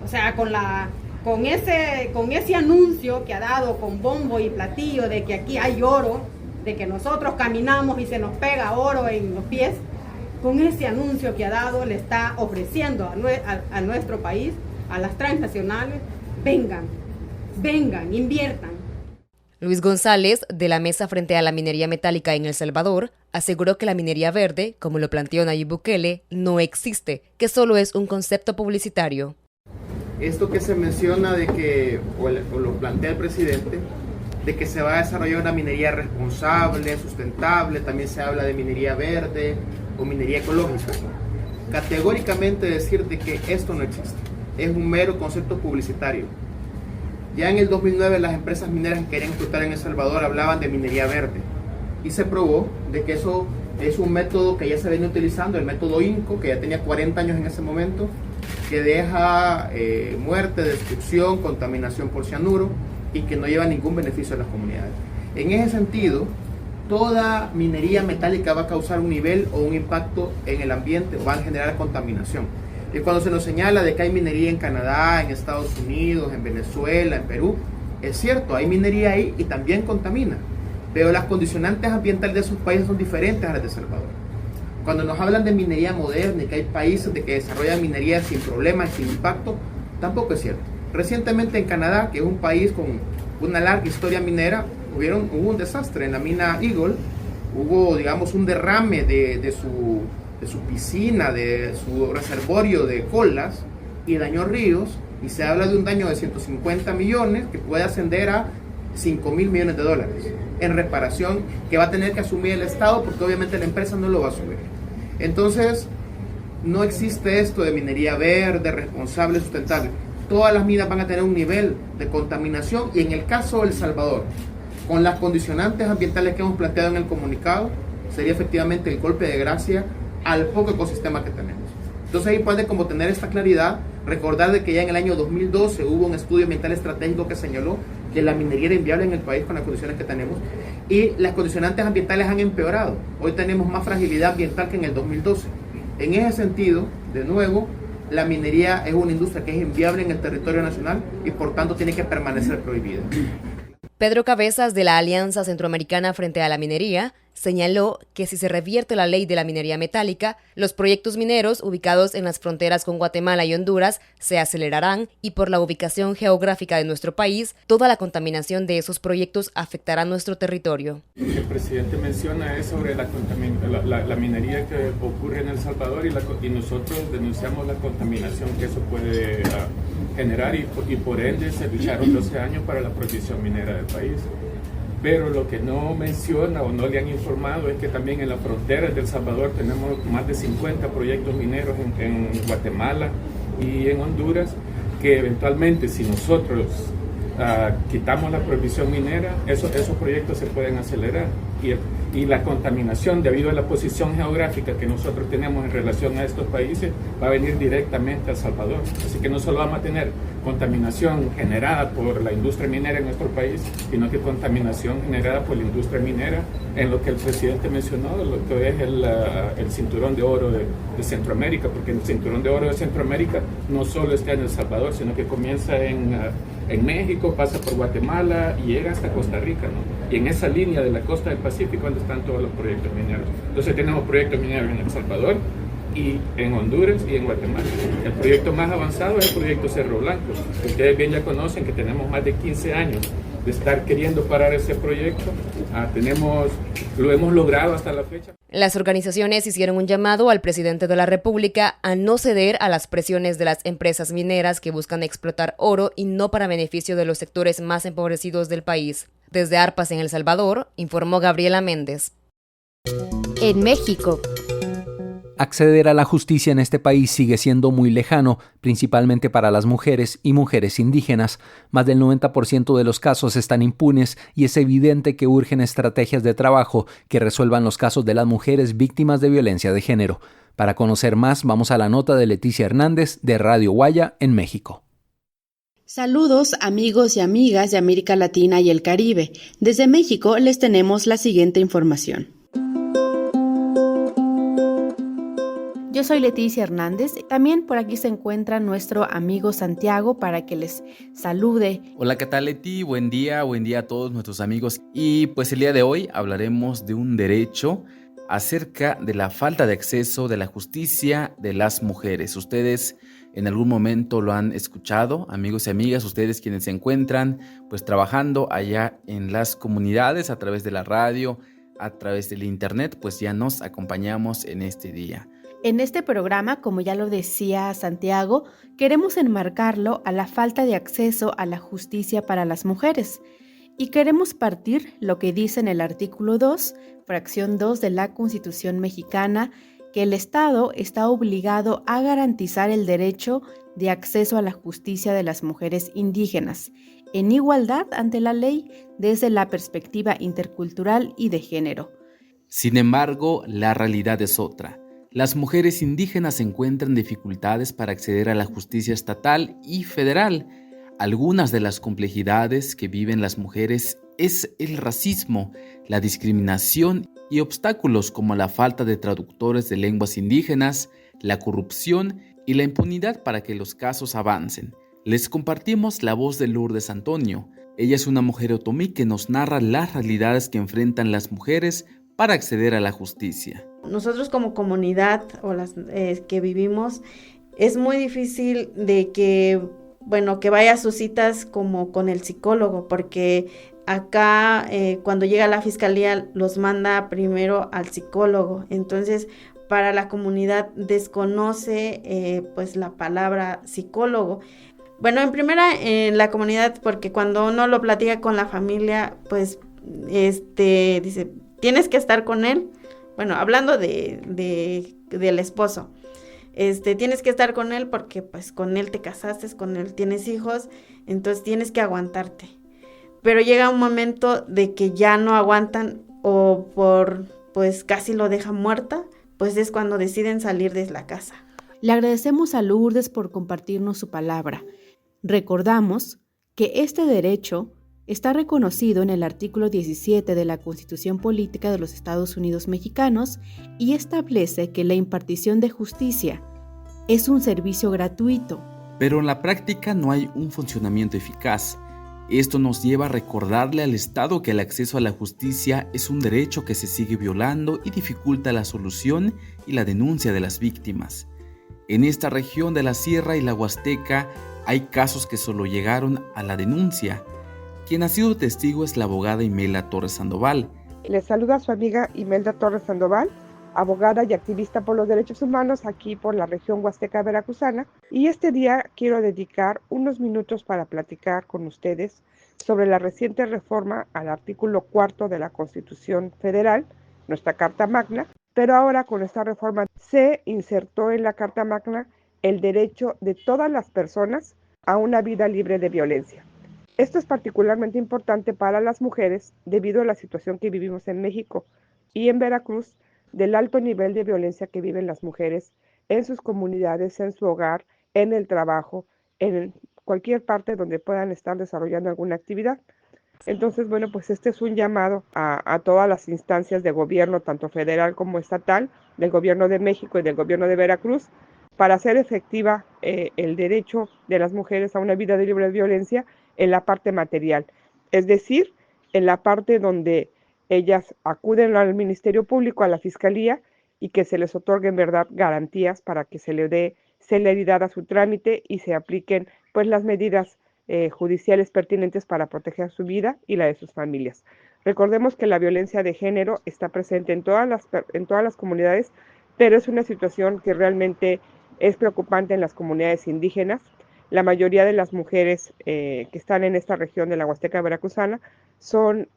O sea, con la con ese anuncio que ha dado con bombo y platillo de que aquí hay oro, de que nosotros caminamos y se nos pega oro en los pies, con ese anuncio que ha dado le está ofreciendo a nuestro país, a las transnacionales, vengan, inviertan. Luis González, de la Mesa frente a la minería metálica en El Salvador, aseguró que la minería verde, como lo planteó Nayib Bukele, no existe, que solo es un concepto publicitario. Esto que se menciona de que, o lo plantea el presidente, de que se va a desarrollar una minería responsable, sustentable, también se habla de minería verde o minería ecológica. Categóricamente decir de que esto no existe, es un mero concepto publicitario. Ya en el 2009 las empresas mineras que querían explotar en El Salvador hablaban de minería verde y se probó de que eso es un método que ya se viene utilizando, el método INCO, que ya tenía 40 años en ese momento, que deja muerte, destrucción, contaminación por cianuro y que no lleva ningún beneficio a las comunidades. En ese sentido, toda minería metálica va a causar un nivel o un impacto en el ambiente o va a generar contaminación. Y cuando se nos señala de que hay minería en Canadá, en Estados Unidos, en Venezuela, en Perú, es cierto, hay minería ahí y también contamina, pero las condicionantes ambientales de esos países son diferentes a las de El Salvador. Cuando nos hablan de minería moderna y que hay países de que desarrollan minería sin problemas, sin impacto, tampoco es cierto. Recientemente en Canadá, que es un país con una larga historia minera, hubo un desastre en la mina Eagle, hubo, digamos, un derrame de su piscina, de su reservorio de colas y dañó ríos, y se habla de un daño de 150 millones que puede ascender a 5.000 millones de dólares en reparación que va a tener que asumir el Estado porque obviamente la empresa no lo va a asumir. Entonces, no existe esto de minería verde, responsable, sustentable. Todas las minas van a tener un nivel de contaminación y en el caso de El Salvador, con las condicionantes ambientales que hemos planteado en el comunicado, sería efectivamente el golpe de gracia al poco ecosistema que tenemos. Entonces ahí puede como tener esta claridad, recordar de que ya en el año 2012 hubo un estudio ambiental estratégico que señaló que la minería era inviable en el país con las condiciones que tenemos y las condicionantes ambientales han empeorado. Hoy tenemos más fragilidad ambiental que en el 2012. En ese sentido, de nuevo, la minería es una industria que es inviable en el territorio nacional y por tanto tiene que permanecer prohibida. Pedro Cabezas, de la Alianza Centroamericana frente a la Minería, señaló que si se revierte la ley de la minería metálica, los proyectos mineros ubicados en las fronteras con Guatemala y Honduras se acelerarán y por la ubicación geográfica de nuestro país, toda la contaminación de esos proyectos afectará nuestro territorio. Lo que el presidente menciona es sobre la minería que ocurre en El Salvador y nosotros denunciamos la contaminación que eso puede generar y por ende se lucharon 12 años para la prohibición minera del país. Pero lo que no menciona o no le han informado es que también en las fronteras de El Salvador tenemos más de 50 proyectos mineros en Guatemala y en Honduras, que eventualmente si nosotros quitamos la prohibición minera, esos proyectos se pueden acelerar. Y la contaminación, debido a la posición geográfica que nosotros tenemos en relación a estos países, va a venir directamente a El Salvador. Así que no solo vamos a tener contaminación generada por la industria minera en nuestro país, sino que contaminación generada por la industria minera en lo que el presidente mencionó, lo que es el cinturón de oro de Centroamérica, porque el cinturón de oro de Centroamérica no solo está en El Salvador, sino que comienza en México, pasa por Guatemala y llega hasta Costa Rica, ¿no? Y en esa línea de la costa del Pacífico donde están todos los proyectos mineros. Entonces tenemos proyectos mineros en El Salvador y en Honduras y en Guatemala. El proyecto más avanzado es el proyecto Cerro Blanco. Ustedes bien ya conocen que tenemos más de 15 años de estar queriendo parar ese proyecto. Lo hemos logrado hasta la fecha. Las organizaciones hicieron un llamado al presidente de la República a no ceder a las presiones de las empresas mineras que buscan explotar oro y no para beneficio de los sectores más empobrecidos del país. Desde Arpas, en El Salvador, informó Gabriela Méndez. En México. Acceder a la justicia en este país sigue siendo muy lejano, principalmente para las mujeres y mujeres indígenas. Más del 90% de los casos están impunes y es evidente que urgen estrategias de trabajo que resuelvan los casos de las mujeres víctimas de violencia de género. Para conocer más, vamos a la nota de Leticia Hernández de Radio Guaya en México. Saludos amigos y amigas de América Latina y el Caribe. Desde México les tenemos la siguiente información. Yo Yo soy Leticia Hernández. También por aquí se encuentra nuestro amigo Santiago para que les salude. Hola, ¿qué tal, Leti? Buen día a todos nuestros amigos. Y pues el día de hoy hablaremos de un derecho acerca de la falta de acceso de la justicia de las mujeres. Ustedes en algún momento lo han escuchado, amigos y amigas, ustedes quienes se encuentran pues trabajando allá en las comunidades a través de la radio, a través del internet, pues ya nos acompañamos en este día. En este programa, como ya lo decía Santiago, queremos enmarcarlo a la falta de acceso a la justicia para las mujeres. Y queremos partir lo que dice en el artículo 2, fracción 2 de la Constitución mexicana, que el Estado está obligado a garantizar el derecho de acceso a la justicia de las mujeres indígenas, en igualdad ante la ley desde la perspectiva intercultural y de género. Sin embargo, la realidad es otra. Las mujeres indígenas encuentran dificultades para acceder a la justicia estatal y federal. Algunas de las complejidades que viven las mujeres es el racismo, la discriminación y obstáculos como la falta de traductores de lenguas indígenas, la corrupción y la impunidad para que los casos avancen. Les compartimos la voz de Lourdes Antonio. Ella es una mujer otomí que nos narra las realidades que enfrentan las mujeres para acceder a la justicia. Nosotros como comunidad o las que vivimos, es muy difícil de que vaya a sus citas como con el psicólogo, porque acá cuando llega a la fiscalía los manda primero al psicólogo. Entonces, para la comunidad desconoce pues la palabra psicólogo. En primera en la comunidad, porque cuando uno lo platica con la familia, pues dice, tienes que estar con él. Hablando del esposo, tienes que estar con él porque pues con él te casaste, con él tienes hijos, entonces tienes que aguantarte. Pero llega un momento de que ya no aguantan o pues casi lo dejan muerta, pues es cuando deciden salir de la casa. Le agradecemos a Lourdes por compartirnos su palabra. Recordamos que este derecho está reconocido en el artículo 17 de la Constitución Política de los Estados Unidos Mexicanos y establece que la impartición de justicia es un servicio gratuito. Pero en la práctica no hay un funcionamiento eficaz. Esto nos lleva a recordarle al Estado que el acceso a la justicia es un derecho que se sigue violando y dificulta la solución y la denuncia de las víctimas. En esta región de la Sierra y la Huasteca hay casos que solo llegaron a la denuncia. Quien ha sido testigo es la abogada Imelda Torres Sandoval. Les saluda su amiga Imelda Torres Sandoval, abogada y activista por los derechos humanos aquí por la región huasteca veracruzana. Y este día quiero dedicar unos minutos para platicar con ustedes sobre la reciente reforma al artículo 4 de la Constitución Federal, nuestra Carta Magna. Pero ahora con esta reforma se insertó en la Carta Magna el derecho de todas las personas a una vida libre de violencia. Esto es particularmente importante para las mujeres debido a la situación que vivimos en México y en Veracruz, del alto nivel de violencia que viven las mujeres en sus comunidades, en su hogar, en el trabajo, en cualquier parte donde puedan estar desarrollando alguna actividad. Entonces, pues este es un llamado a todas las instancias de gobierno, tanto federal como estatal, del gobierno de México y del gobierno de Veracruz, para hacer efectiva el derecho de las mujeres a una vida libre de violencia en la parte material, es decir, en la parte donde ellas acuden al Ministerio Público, a la Fiscalía, y que se les otorguen, ¿verdad?, garantías para que se le dé celeridad a su trámite y se apliquen pues las medidas judiciales pertinentes para proteger su vida y la de sus familias. Recordemos que la violencia de género está presente en todas las comunidades, pero es una situación que realmente es preocupante en las comunidades indígenas. La mayoría de las mujeres que están en esta región de la Huasteca Veracruzana son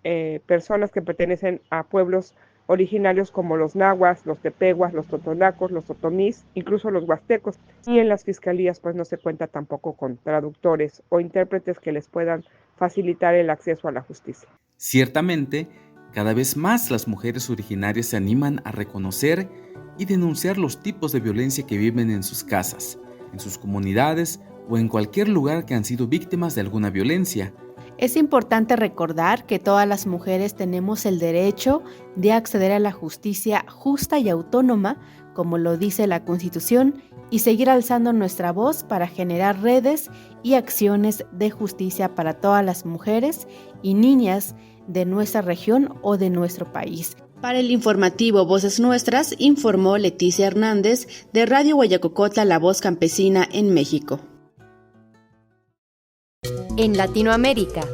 personas que pertenecen a pueblos originarios como los nahuas, los tepehuas, los totonacos, los otomís, incluso los huastecos. Y en las fiscalías pues no se cuenta tampoco con traductores o intérpretes que les puedan facilitar el acceso a la justicia. Ciertamente, cada vez más las mujeres originarias se animan a reconocer y denunciar los tipos de violencia que viven en sus casas, en sus comunidades o en cualquier lugar que han sido víctimas de alguna violencia. Es importante recordar que todas las mujeres tenemos el derecho de acceder a la justicia justa y autónoma, como lo dice la Constitución, y seguir alzando nuestra voz para generar redes y acciones de justicia para todas las mujeres y niñas de nuestra región o de nuestro país. Para el informativo Voces Nuestras, informó Leticia Hernández de Radio Guayacocota, La Voz Campesina en México. En Latinoamérica.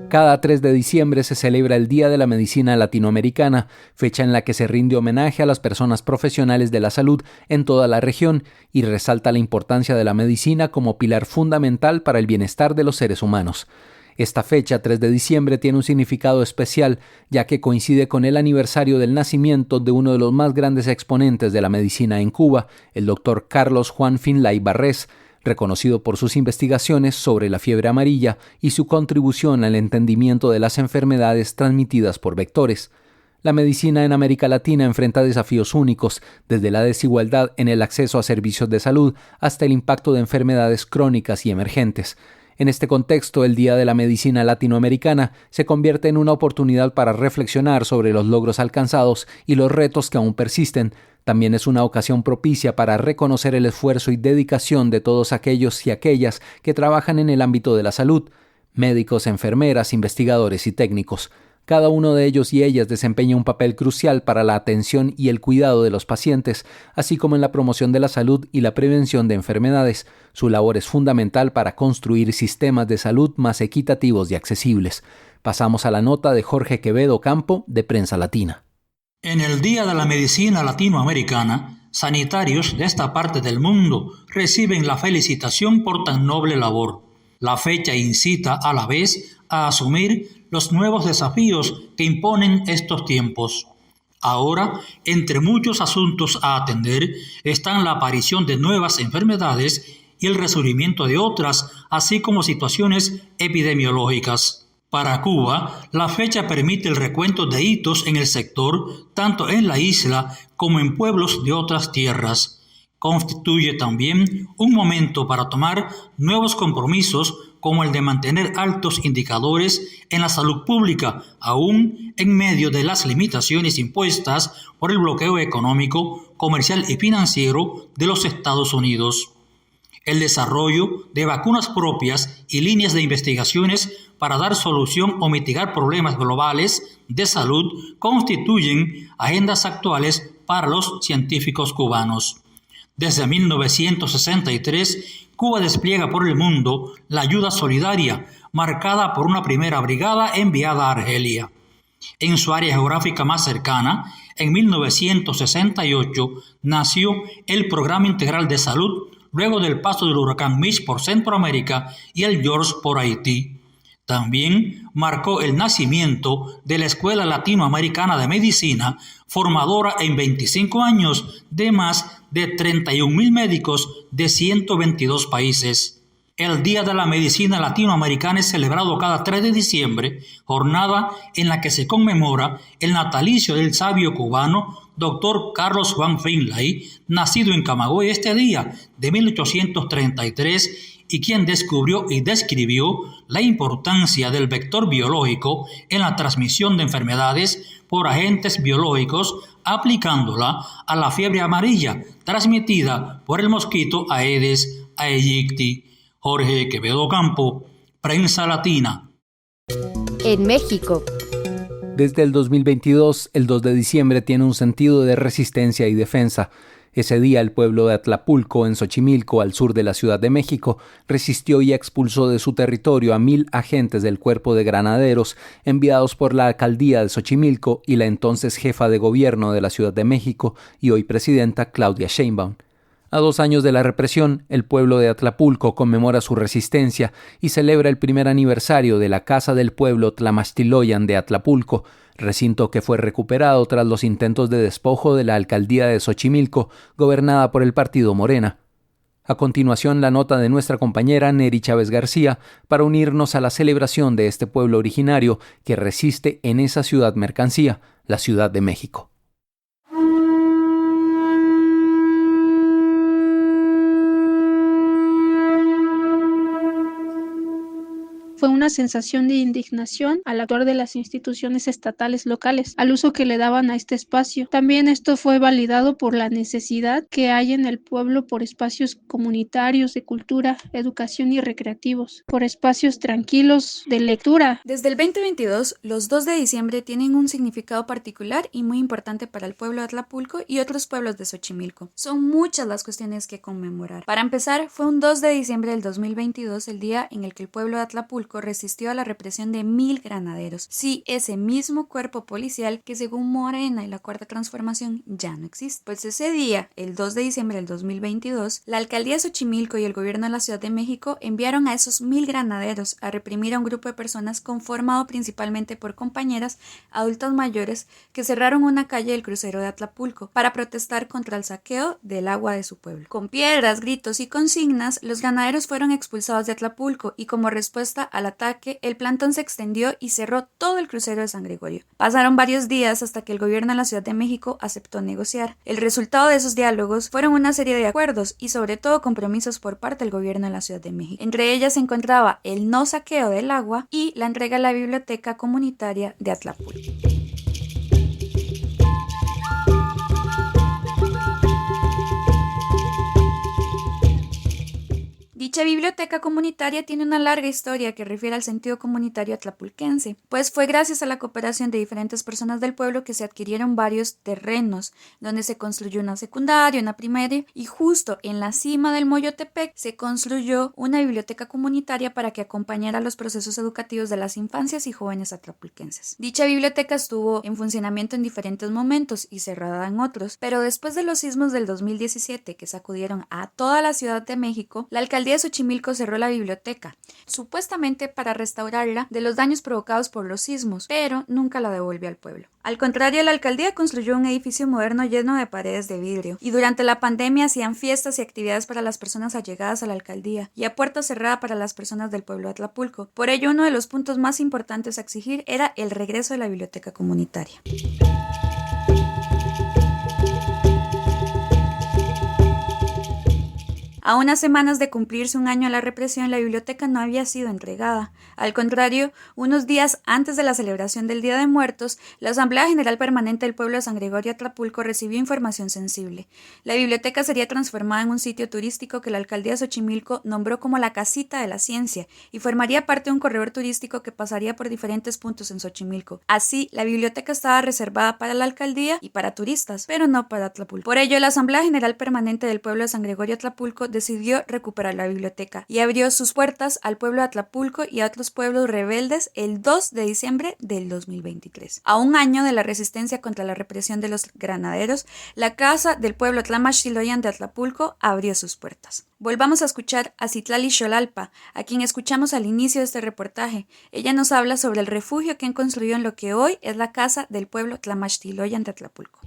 Cada 3 de diciembre se celebra el Día de la Medicina Latinoamericana, fecha en la que se rinde homenaje a las personas profesionales de la salud en toda la región y resalta la importancia de la medicina como pilar fundamental para el bienestar de los seres humanos. Esta fecha, 3 de diciembre, tiene un significado especial, ya que coincide con el aniversario del nacimiento de uno de los más grandes exponentes de la medicina en Cuba, el doctor Carlos Juan Finlay Barrés, reconocido por sus investigaciones sobre la fiebre amarilla y su contribución al entendimiento de las enfermedades transmitidas por vectores. La medicina en América Latina enfrenta desafíos únicos, desde la desigualdad en el acceso a servicios de salud hasta el impacto de enfermedades crónicas y emergentes. En este contexto, el Día de la Medicina Latinoamericana se convierte en una oportunidad para reflexionar sobre los logros alcanzados y los retos que aún persisten. También es una ocasión propicia para reconocer el esfuerzo y dedicación de todos aquellos y aquellas que trabajan en el ámbito de la salud, médicos, enfermeras, investigadores y técnicos. Cada uno de ellos y ellas desempeña un papel crucial para la atención y el cuidado de los pacientes, así como en la promoción de la salud y la prevención de enfermedades. Su labor es fundamental para construir sistemas de salud más equitativos y accesibles. Pasamos a la nota de Jorge Quevedo Campo, de Prensa Latina. En el Día de la Medicina Latinoamericana, sanitarios de esta parte del mundo reciben la felicitación por tan noble labor. La fecha incita a la vez a asumir los nuevos desafíos que imponen estos tiempos. Ahora, entre muchos asuntos a atender, están la aparición de nuevas enfermedades y el resurgimiento de otras, así como situaciones epidemiológicas. Para Cuba, la fecha permite el recuento de hitos en el sector, tanto en la isla como en pueblos de otras tierras. Constituye también un momento para tomar nuevos compromisos, como el de mantener altos indicadores en la salud pública, aún en medio de las limitaciones impuestas por el bloqueo económico, comercial y financiero de los Estados Unidos. El desarrollo de vacunas propias y líneas de investigaciones para dar solución o mitigar problemas globales de salud constituyen agendas actuales para los científicos cubanos. Desde 1963, Cuba despliega por el mundo la ayuda solidaria, marcada por una primera brigada enviada a Argelia. En su área geográfica más cercana, en 1968, nació el Programa Integral de Salud, luego del paso del huracán Mitch por Centroamérica y el George por Haití. También marcó el nacimiento de la Escuela Latinoamericana de Medicina, formadora en 25 años de más de 31,000 médicos de 122 países. El Día de la Medicina Latinoamericana es celebrado cada 3 de diciembre, jornada en la que se conmemora el natalicio del sabio cubano Dr. Carlos Juan Finlay, nacido en Camagüey este día de 1833, y quien descubrió y describió la importancia del vector biológico en la transmisión de enfermedades por agentes biológicos, aplicándola a la fiebre amarilla transmitida por el mosquito Aedes aegypti. Jorge Quevedo Campo, Prensa Latina. En México. Desde el 2022, el 2 de diciembre tiene un sentido de resistencia y defensa. Ese día el pueblo de Atlapulco, en Xochimilco, al sur de la Ciudad de México, resistió y expulsó de su territorio a 1,000 agentes del Cuerpo de Granaderos enviados por la alcaldía de Xochimilco y la entonces jefa de gobierno de la Ciudad de México y hoy presidenta Claudia Sheinbaum. A 2 años de la represión, el pueblo de Atlapulco conmemora su resistencia y celebra el primer aniversario de la Casa del Pueblo Tlamachtiloyan de Atlapulco, recinto que fue recuperado tras los intentos de despojo de la alcaldía de Xochimilco, gobernada por el partido Morena. A continuación, la nota de nuestra compañera Neri Chávez García para unirnos a la celebración de este pueblo originario que resiste en esa ciudad mercancía, la Ciudad de México. fue una sensación de indignación al actuar de las instituciones estatales locales, al uso que le daban a este espacio. También esto fue validado por la necesidad que hay en el pueblo por espacios comunitarios de cultura, educación y recreativos, por espacios tranquilos de lectura. Desde el 2022, los 2 de diciembre tienen un significado particular y muy importante para el pueblo de Atlapulco y otros pueblos de Xochimilco. Son muchas las cuestiones que conmemorar. Para empezar, fue un 2 de diciembre del 2022 el día en el que el pueblo de Atlapulco resistió a la represión de 1000 granaderos. Sí, ese mismo cuerpo policial que según Morena y la Cuarta Transformación ya no existe. Pues ese día, el 2 de diciembre del 2022, la alcaldía de Xochimilco y el gobierno de la Ciudad de México enviaron a esos 1000 granaderos a reprimir a un grupo de personas conformado principalmente por compañeras adultas mayores que cerraron una calle del crucero de Atlapulco para protestar contra el saqueo del agua de su pueblo. Con piedras, gritos y consignas, los ganaderos fueron expulsados de Atlapulco y como respuesta al ataque, el plantón se extendió y cerró todo el crucero de San Gregorio. Pasaron varios días hasta que el gobierno de la Ciudad de México aceptó negociar. El resultado de esos diálogos fueron una serie de acuerdos y sobre todo compromisos por parte del gobierno de la Ciudad de México. Entre ellas se encontraba el no saqueo del agua y la entrega a la biblioteca comunitaria de Atlapulco. Dicha biblioteca comunitaria tiene una larga historia que refiere al sentido comunitario atlapulquense, pues fue gracias a la cooperación de diferentes personas del pueblo que se adquirieron varios terrenos, donde se construyó una secundaria, una primaria, y justo en la cima del Moyotepec se construyó una biblioteca comunitaria para que acompañara los procesos educativos de las infancias y jóvenes atlapulquenses. Dicha biblioteca estuvo en funcionamiento en diferentes momentos y cerrada en otros, pero después de los sismos del 2017 que sacudieron a toda la Ciudad de México, la alcaldía de Xochimilco cerró la biblioteca, supuestamente para restaurarla de los daños provocados por los sismos, pero nunca la devolvió al pueblo. Al contrario, la alcaldía construyó un edificio moderno lleno de paredes de vidrio, y durante la pandemia hacían fiestas y actividades para las personas allegadas a la alcaldía, y a puerta cerrada para las personas del pueblo de Atlapulco. Por ello, uno de los puntos más importantes a exigir era el regreso de la biblioteca comunitaria. A unas semanas de cumplirse un año a la represión, la biblioteca no había sido entregada. Al contrario, unos días antes de la celebración del Día de Muertos, la Asamblea General Permanente del Pueblo de San Gregorio Atlapulco recibió información sensible. La biblioteca sería transformada en un sitio turístico que la alcaldía de Xochimilco nombró como la Casita de la Ciencia y formaría parte de un corredor turístico que pasaría por diferentes puntos en Xochimilco. Así, la biblioteca estaba reservada para la alcaldía y para turistas, pero no para Atlapulco. Por ello, la Asamblea General Permanente del Pueblo de San Gregorio Atlapulco decidió recuperar la biblioteca y abrió sus puertas al pueblo de Atlapulco y a otros pueblos rebeldes el 2 de diciembre del 2023. A un año de la resistencia contra la represión de los granaderos, la Casa del Pueblo Tlamachtiloyan de Atlapulco abrió sus puertas. Volvamos a escuchar a Citlali Xolalpa, a quien escuchamos al inicio de este reportaje. Ella nos habla sobre el refugio que han construido en lo que hoy es la Casa del Pueblo Tlamachtiloyan de Atlapulco.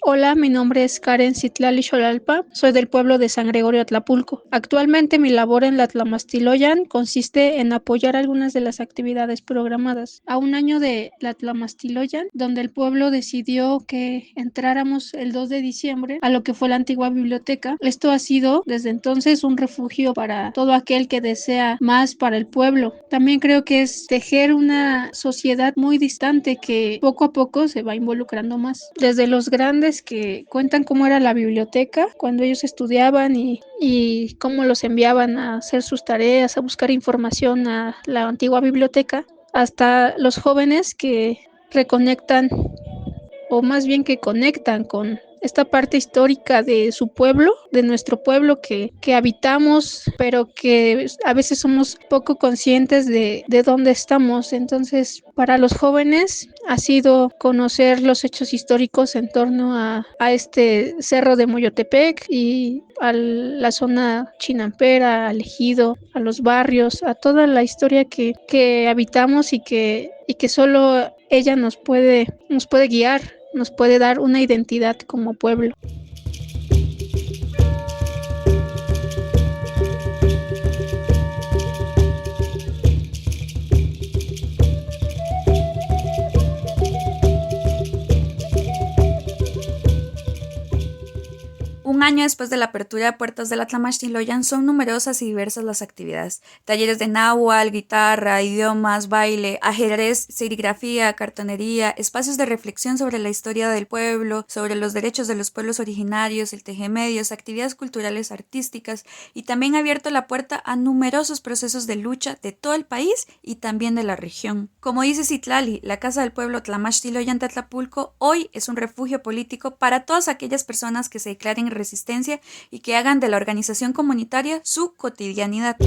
Hola, mi nombre es Karen Citlali Xolalpa, soy del pueblo de San Gregorio Atlapulco. Actualmente mi labor en la Tlamachtiloyan consiste en apoyar algunas de las actividades programadas. A un año de la Tlamachtiloyan, donde el pueblo decidió que entráramos el 2 de diciembre a lo que fue la antigua biblioteca. Esto ha sido desde entonces un refugio para todo aquel que desea más para el pueblo. También creo que es tejer una sociedad muy distante que poco a poco se va involucrando más. Desde los grandes que cuentan cómo era la biblioteca cuando ellos estudiaban y cómo los enviaban a hacer sus tareas, a buscar información a la antigua biblioteca, hasta los jóvenes que reconectan, o más bien que conectan con esta parte histórica de su pueblo, de nuestro pueblo que habitamos, pero que a veces somos poco conscientes de dónde estamos. Entonces, para los jóvenes ha sido conocer los hechos históricos en torno a este cerro de Moyotepec y a la zona chinampera, al ejido, a los barrios, a toda la historia que habitamos y que solo ella nos puede guiar, nos puede dar una identidad como pueblo. Un Un año después de la apertura de puertas de la Tlamachtiloyan, son numerosas y diversas las actividades. Talleres de náhuatl, guitarra, idiomas, baile, ajedrez, serigrafía, cartonería, espacios de reflexión sobre la historia del pueblo, sobre los derechos de los pueblos originarios, el tejemedios, actividades culturales artísticas, y también ha abierto la puerta a numerosos procesos de lucha de todo el país y también de la región. Como dice Citlali, la Casa del Pueblo Tlamachtiloyan de Atlapulco hoy es un refugio político para todas aquellas personas que se declaren en resistencia y que hagan de la organización comunitaria su cotidianidad.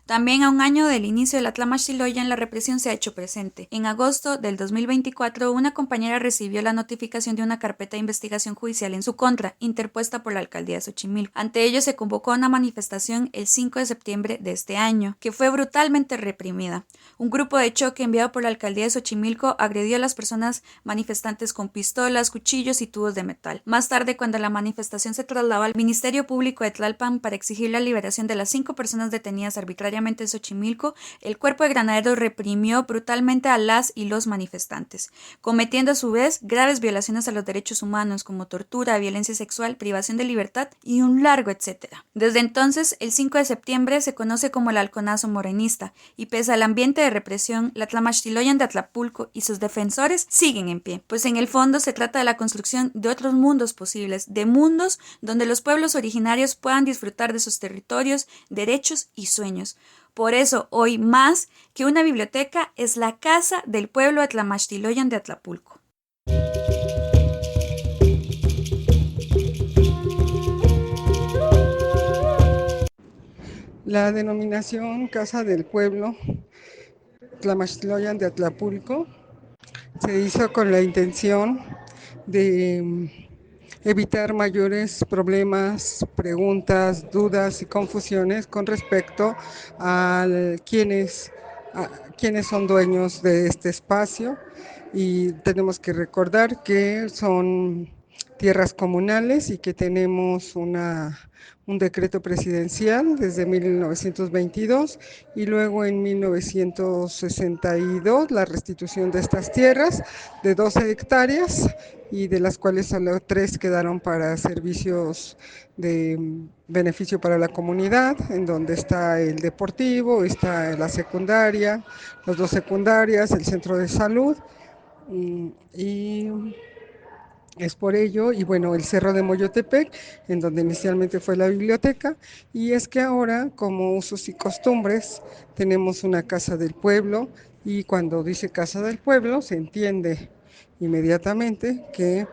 También a un año del inicio de la Tlamachtiloyan, la represión se ha hecho presente. En agosto del 2024, una compañera recibió la notificación de una carpeta de investigación judicial en su contra, interpuesta por la alcaldía de Xochimilco. Ante ello, se convocó a una manifestación el 5 de septiembre de este año, que fue brutalmente reprimida. Un grupo de choque enviado por la alcaldía de Xochimilco agredió a las personas manifestantes con pistolas, cuchillos y tubos de metal. Más tarde, cuando la manifestación se trasladó al Ministerio Público de Tlalpan para exigir la liberación de las 5 personas detenidas arbitrariamente en Xochimilco, el Cuerpo de Granaderos reprimió brutalmente a las y los manifestantes, cometiendo a su vez graves violaciones a los derechos humanos como tortura, violencia sexual, privación de libertad y un largo etcétera. Desde entonces, el 5 de septiembre se conoce como el Halconazo Morenista, y pese al ambiente de represión, la Tlamachtiloyan de Atlapulco y sus defensores siguen en pie, pues en el fondo se trata de la construcción de otros mundos posibles, de mundos donde los pueblos originarios puedan disfrutar de sus territorios, derechos y sueños. Por eso, hoy más que una biblioteca, es la Casa del Pueblo de Tlamachtiloyan de Atlapulco. La denominación Casa del Pueblo Tlamachtiloyan de Atlapulco se hizo con la intención de evitar mayores problemas, preguntas, dudas y confusiones con respecto a quiénes son dueños de este espacio. Y tenemos que recordar que son tierras comunales y que tenemos un decreto presidencial desde 1922 y luego en 1962 la restitución de estas tierras de 12 hectáreas y de las cuales solo 3 quedaron para servicios de beneficio para la comunidad, en donde está el deportivo, está la secundaria, las 2 secundarias, el centro de salud y es por ello, y bueno, el Cerro de Moyotepec, en donde inicialmente fue la biblioteca, y es que ahora, como usos y costumbres, tenemos una Casa del Pueblo, y cuando dice Casa del Pueblo, se entiende inmediatamente que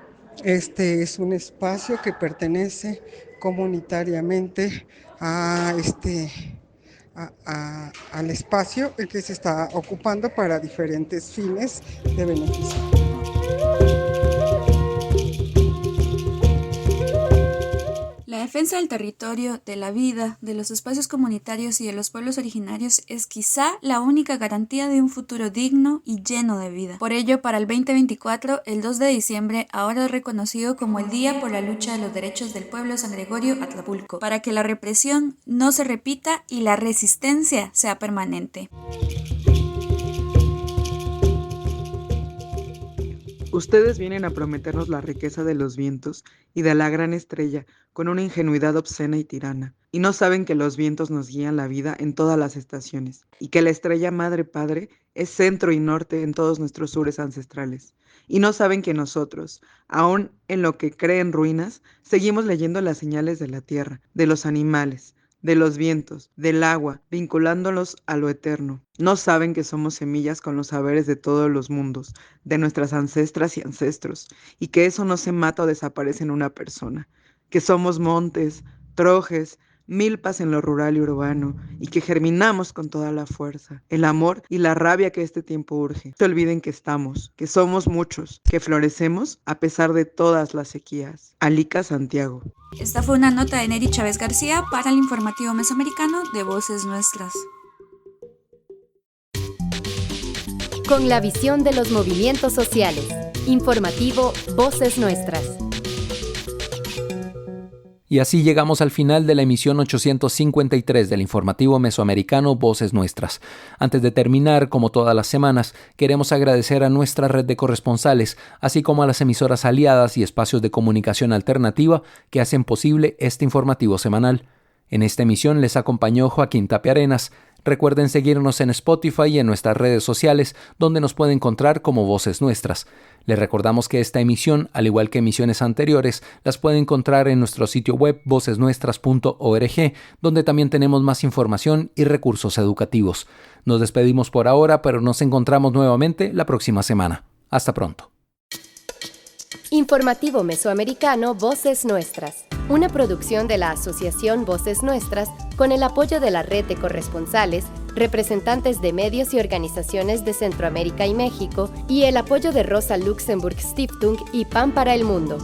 este es un espacio que pertenece comunitariamente al espacio en que se está ocupando para diferentes fines de beneficio. La defensa del territorio, de la vida, de los espacios comunitarios y de los pueblos originarios es quizá la única garantía de un futuro digno y lleno de vida. Por ello, para el 2024, el 2 de diciembre ahora es reconocido como el Día por la Lucha de los Derechos del Pueblo de San Gregorio Atlapulco, para que la represión no se repita y la resistencia sea permanente. Ustedes vienen a prometernos la riqueza de los vientos y de la gran estrella con una ingenuidad obscena y tirana, y no saben que los vientos nos guían la vida en todas las estaciones, y que la estrella madre padre es centro y norte en todos nuestros sures ancestrales, y no saben que nosotros, aún en lo que creen ruinas, seguimos leyendo las señales de la tierra, de los animales, de los vientos, del agua, vinculándolos a lo eterno. No saben que somos semillas con los saberes de todos los mundos, de nuestras ancestras y ancestros, y que eso no se mata o desaparece en una persona, que somos montes, trojes, milpas en lo rural y urbano, y que germinamos con toda la fuerza, el amor y la rabia que este tiempo urge. No se olviden que estamos, que somos muchos, que florecemos a pesar de todas las sequías. Alica Santiago. Esta fue una nota de Neri Chávez García para el Informativo Mesoamericano de Voces Nuestras. Con la visión de los movimientos sociales. Informativo Voces Nuestras. Y así llegamos al final de la emisión 853 del informativo mesoamericano Voces Nuestras. Antes de terminar, como todas las semanas, queremos agradecer a nuestra red de corresponsales, así como a las emisoras aliadas y espacios de comunicación alternativa que hacen posible este informativo semanal. En esta emisión les acompañó Joaquín Tapia Arenas. Recuerden seguirnos en Spotify y en nuestras redes sociales, donde nos pueden encontrar como Voces Nuestras. Les recordamos que esta emisión, al igual que emisiones anteriores, las pueden encontrar en nuestro sitio web vocesnuestras.org, donde también tenemos más información y recursos educativos. Nos despedimos por ahora, pero nos encontramos nuevamente la próxima semana. Hasta pronto. Informativo Mesoamericano Voces Nuestras, una producción de la Asociación Voces Nuestras con el apoyo de la Red de Corresponsales, representantes de medios y organizaciones de Centroamérica y México y el apoyo de Rosa Luxemburg Stiftung y Pan para el Mundo.